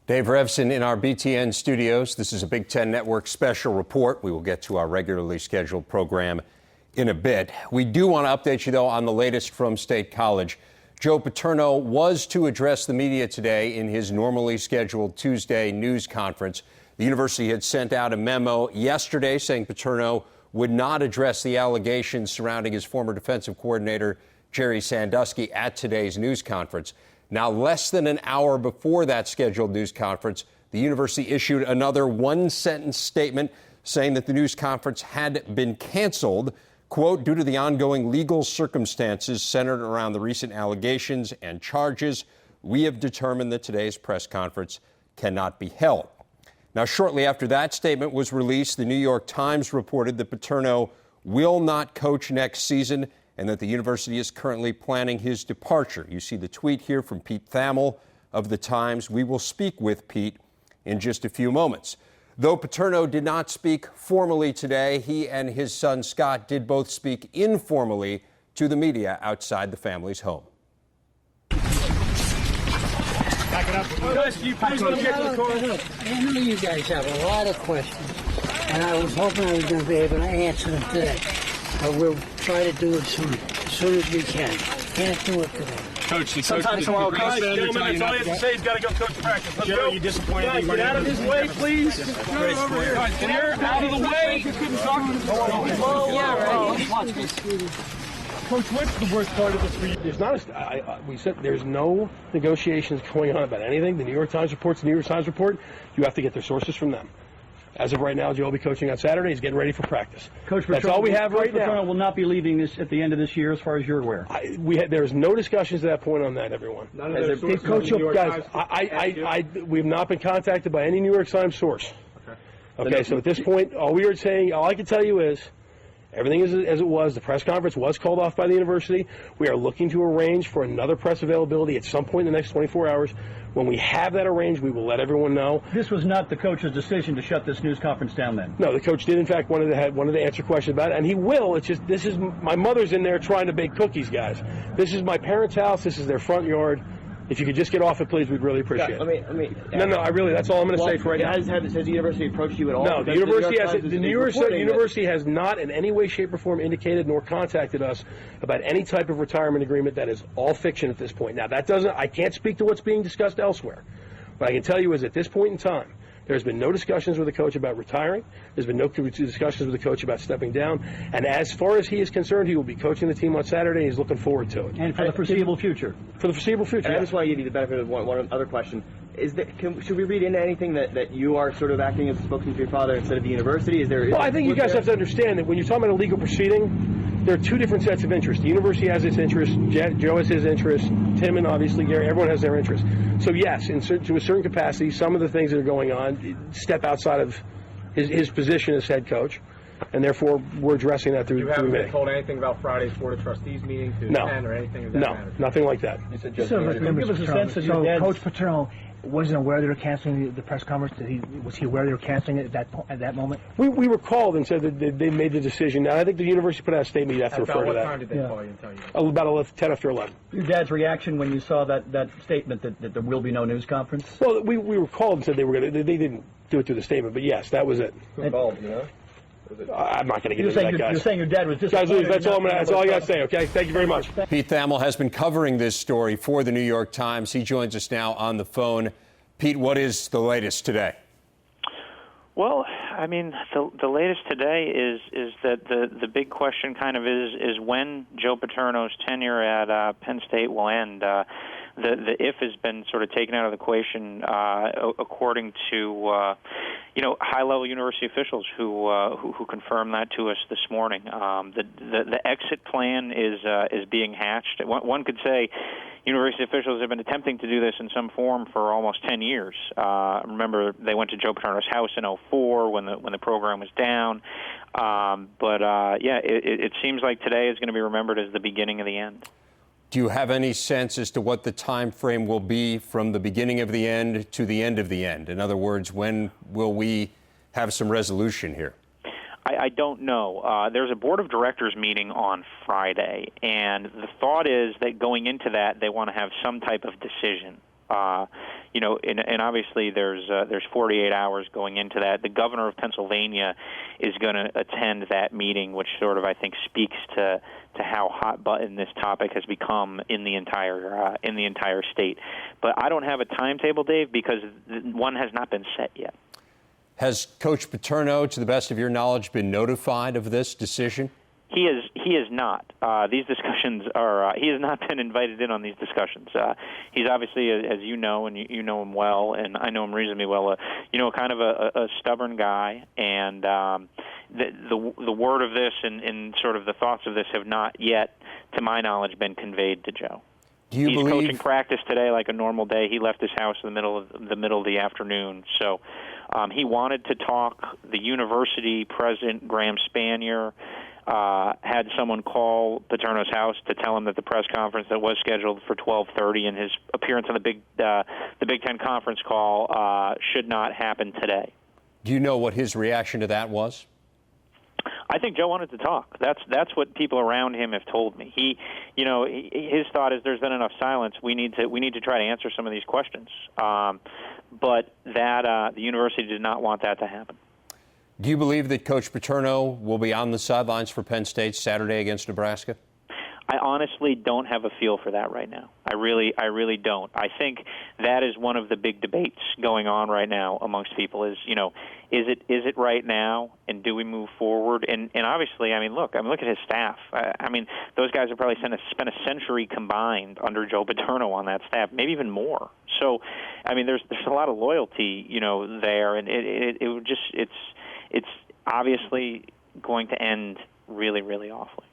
Dave Revsine in our BTN studios. This is a Big Ten Network special report. We will get to our regularly scheduled program in a bit. We do want to update you, though, on the latest from State College. Joe Paterno was to address the media today in his normally scheduled Tuesday news conference. The university had sent out a memo yesterday saying Paterno would not address the allegations surrounding his former defensive coordinator, Jerry Sandusky, at today's news conference. Now, less than an hour before that scheduled news conference, the university issued another one-sentence statement saying that the news conference had been canceled, quote, due to the ongoing legal circumstances centered around the recent allegations and charges. We have determined that today's press conference cannot be held. Now, shortly after that statement was released, the New York Times reported that Paterno will not coach next season and that the university is currently planning his departure. You see the tweet here from Pete Thamel of the Times. We will speak with Pete in just a few moments. Though Paterno did not speak formally today, he and his son Scott did both speak informally to the media outside the family's home. Back it up. Guys, can you please let me get to the car? I know you guys have a lot of questions, and I was hoping I was going to be able to answer them today. But we'll try to do it soon as we can. Can't do it today. Coach, sometimes tomorrow, gentlemen, that's all you have to say. He's got to go coach practice. Let's go. You disappointed? Guys, get out of his way, please. Over here. Guys, get out of the way. You couldn't talk to him. Oh, yeah, right. Watch this. Coach, what's the worst part of this for you? There's not we said there's no negotiations going on about anything. The New York Times reports the New York Times report. You have to get their sources from them. As of right now, Joe will be coaching on Saturday. He's getting ready for practice. Coach, that's all we have right now. Paterno will not be leaving this at the end of this year, as far as you're aware. There's no discussions at that point on that, everyone. Coach, guys, we have not been contacted by any New York Times source. Okay, so at this point, all I can tell you is everything is as it was. The press conference was called off by the university. We are looking to arrange for another press availability at some point in the next 24 hours. When we have that arranged, we will let everyone know. This was not the coach's decision to shut this news conference down then? No, the coach did, in fact, wanted to answer questions about it, and he will. It's just, this is, my mother's in there trying to bake cookies, guys. This is my parents' house. This is their front yard. If you could just get off it, please, we'd really appreciate it. Let me. That's all I'm going to say for right now. Has the university approached you at all? No, the university has not in any way, shape, or form indicated nor contacted us about any type of retirement agreement. That is all fiction at this point. Now, I can't speak to what's being discussed elsewhere. What I can tell you is at this point in time, there's been no discussions with the coach about retiring. There's been no discussions with the coach about stepping down. And as far as he is concerned, he will be coaching the team on Saturday. He's looking forward to it. And for the foreseeable future. For the foreseeable future. And I just want to give you the benefit of one other question. Should we read into anything that you are sort of acting as a spokesman for your father instead of the university? I think you guys have to understand that when you're talking about a legal proceeding, there are two different sets of interests. The university has its interests, Joe has his interests, Tim and obviously Gary, everyone has their interests. So yes, to a certain capacity, some of the things that are going on step outside of his position as head coach, and therefore we're addressing that through You haven't been told anything about Friday's Board of Trustees meeting to attend or anything of that matter? Nothing like that. Give us a sense of your dad's... Coach Paterno wasn't aware they were canceling the press conference. Was he aware they were canceling it at that moment? We were called and said that they made the decision. Now, I think the university put out a statement. You have to refer to that. What time did they call you and tell you? About 10 after 11. Your dad's reaction when you saw that statement that there will be no news conference? Well, we were called and said they were going to. They didn't do it through the statement, but yes, that was it. Who called, you know? I'm not going to get into that, guys. You're saying your dad was disappointed. Guys, that's all I got to say, okay? Thank you very much. Pete Thamel has been covering this story for the New York Times. He joins us now on the phone. Pete, what is the latest today? Well, I mean, the latest today is that the big question kind of is when Joe Paterno's tenure at Penn State will end. The if has been sort of taken out of the equation, according to high-level university officials who confirmed that to us this morning. The exit plan is being hatched. One could say university officials have been attempting to do this in some form for almost 10 years. Remember, they went to Joe Paterno's house in 2004 when the program was down. It seems like today is going to be remembered as the beginning of the end. Do you have any sense as to what the time frame will be from the beginning of the end to the end of the end? In other words, when will we have some resolution here? I don't know. There's a board of directors meeting on Friday, and the thought is that going into that, they want to have some type of decision. and obviously there's 48 hours going into that. The governor of Pennsylvania is going to attend that meeting, which sort of, I think, speaks to how hot button this topic has become in the entire state. But I don't have a timetable, Dave, because one has not been set yet. Has Coach Paterno, to the best of your knowledge, been notified of this decision? He is not. These discussions are. He has not been invited in on these discussions. He's obviously, as you know, and you know him well, and I know him reasonably well. Kind of a stubborn guy, and the word of this and sort of the thoughts of this have not yet, to my knowledge, been conveyed to Joe. He's coaching practice today like a normal day. He left his house in the middle of the afternoon. So he wanted to talk. The university president, Graham Spanier, had someone call Paterno's house to tell him that the press conference that was scheduled for 12:30 and his appearance on the Big Ten conference call should not happen today. Do you know what his reaction to that was? I think Joe wanted to talk. That's what people around him have told me. His thought is there's been enough silence. We need to try to answer some of these questions. But that the university did not want that to happen. Do you believe that Coach Paterno will be on the sidelines for Penn State Saturday against Nebraska? I honestly don't have a feel for that right now. I really don't. I think that is one of the big debates going on right now amongst people is it right now, and do we move forward? And obviously, look at his staff. Those guys have probably spent a century combined under Joe Paterno on that staff, maybe even more. So, there's a lot of loyalty, there, and it's obviously going to end really, really awfully.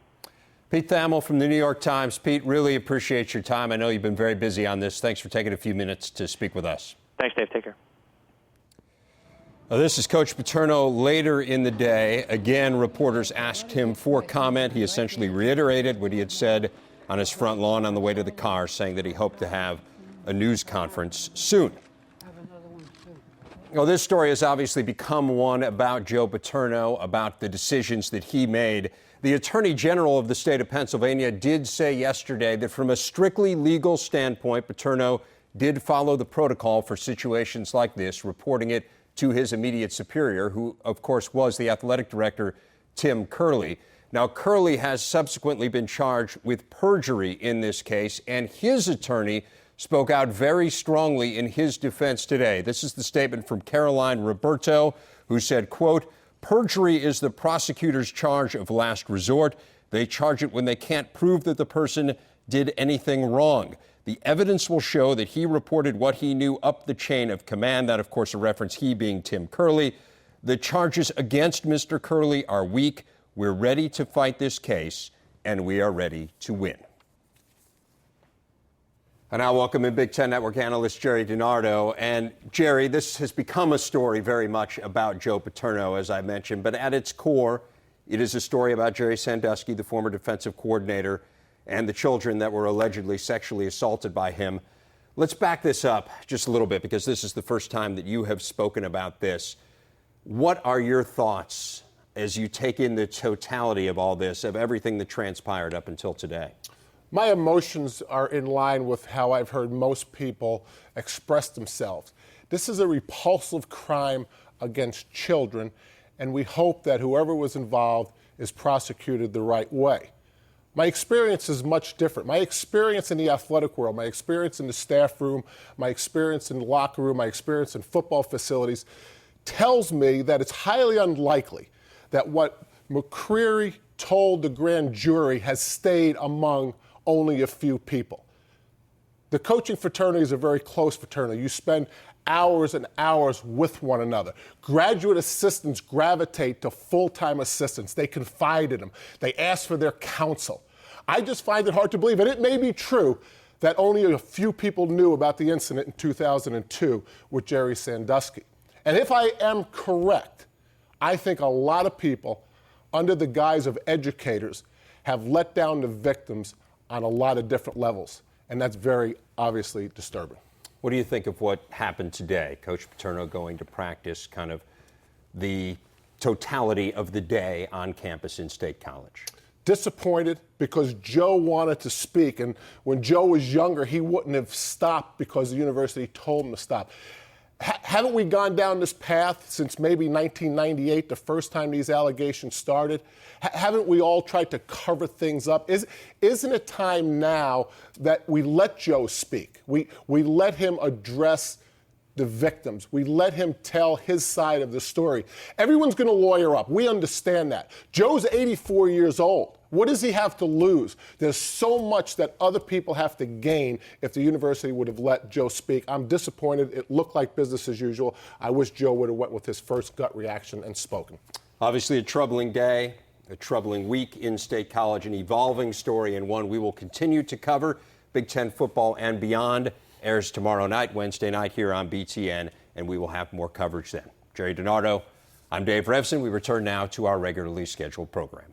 Pete Thamel from the New York Times. Pete, really appreciate your time. I know you've been very busy on this. Thanks for taking a few minutes to speak with us. Thanks, Dave. Take care. This is Coach Paterno later in the day. Again, reporters asked him for comment. He essentially reiterated what he had said on his front lawn on the way to the car, saying that he hoped to have a news conference soon. Well, this story has obviously become one about Joe Paterno, about the decisions that he made. The Attorney General of the state of Pennsylvania did say yesterday that from a strictly legal standpoint, Paterno did follow the protocol for situations like this, reporting it to his immediate superior, who, of course, was the athletic director, Tim Curley. Now, Curley has subsequently been charged with perjury in this case, and his attorney spoke out very strongly in his defense today. This is the statement from Caroline Roberto, who said, quote, "Perjury is the prosecutor's charge of last resort. They charge it when they can't prove that the person did anything wrong. The evidence will show that he reported what he knew up the chain of command." That, of course, a reference, he being Tim Curley. "The charges against Mr. Curley are weak. We're ready to fight this case, and we are ready to win." And now welcome in Big Ten Network analyst Gerry DiNardo. And Jerry, this has become a story very much about Joe Paterno, as I mentioned, but at its core, it is a story about Jerry Sandusky, the former defensive coordinator, and the children that were allegedly sexually assaulted by him. Let's back this up just a little bit, because this is the first time that you have spoken about this. What are your thoughts as you take in the totality of all this, of everything that transpired up until today? My emotions are in line with how I've heard most people express themselves. This is a repulsive crime against children, and we hope that whoever was involved is prosecuted the right way. My experience is much different. My experience in the athletic world, my experience in the staff room, my experience in the locker room, my experience in football facilities tells me that it's highly unlikely that what McCreary told the grand jury has stayed among only a few people. The coaching fraternity is a very close fraternity. You spend hours and hours with one another. Graduate assistants gravitate to full-time assistants. They confide in them. They ask for their counsel. I just find it hard to believe, and it may be true, that only a few people knew about the incident in 2002 with Jerry Sandusky. And if I am correct, I think a lot of people, under the guise of educators, have let down the victims on a lot of different levels, and that's very obviously disturbing. What do you think of what happened today? Coach Paterno going to practice, kind of the totality of the day on campus in State College. disappointed because Joe wanted to speak. And when Joe was younger, he wouldn't have stopped because the university told him to stop. Haven't we gone down this path since maybe 1998, the first time these allegations started? Haven't we all tried to cover things up? Isn't it time now that we let Joe speak? We let him address the victims. We let him tell his side of the story. Everyone's going to lawyer up. We understand that. Joe's 84 years old. What does he have to lose? There's so much that other people have to gain if the university would have let Joe speak. I'm disappointed. It looked like business as usual. I wish Joe would have went with his first gut reaction and spoken. Obviously a troubling day, a troubling week in State College, an evolving story, and one we will continue to cover. Big Ten football and beyond airs tomorrow night, Wednesday night here on BTN, and we will have more coverage then. Gerry DiNardo, I'm Dave Revsine. We return now to our regularly scheduled programming.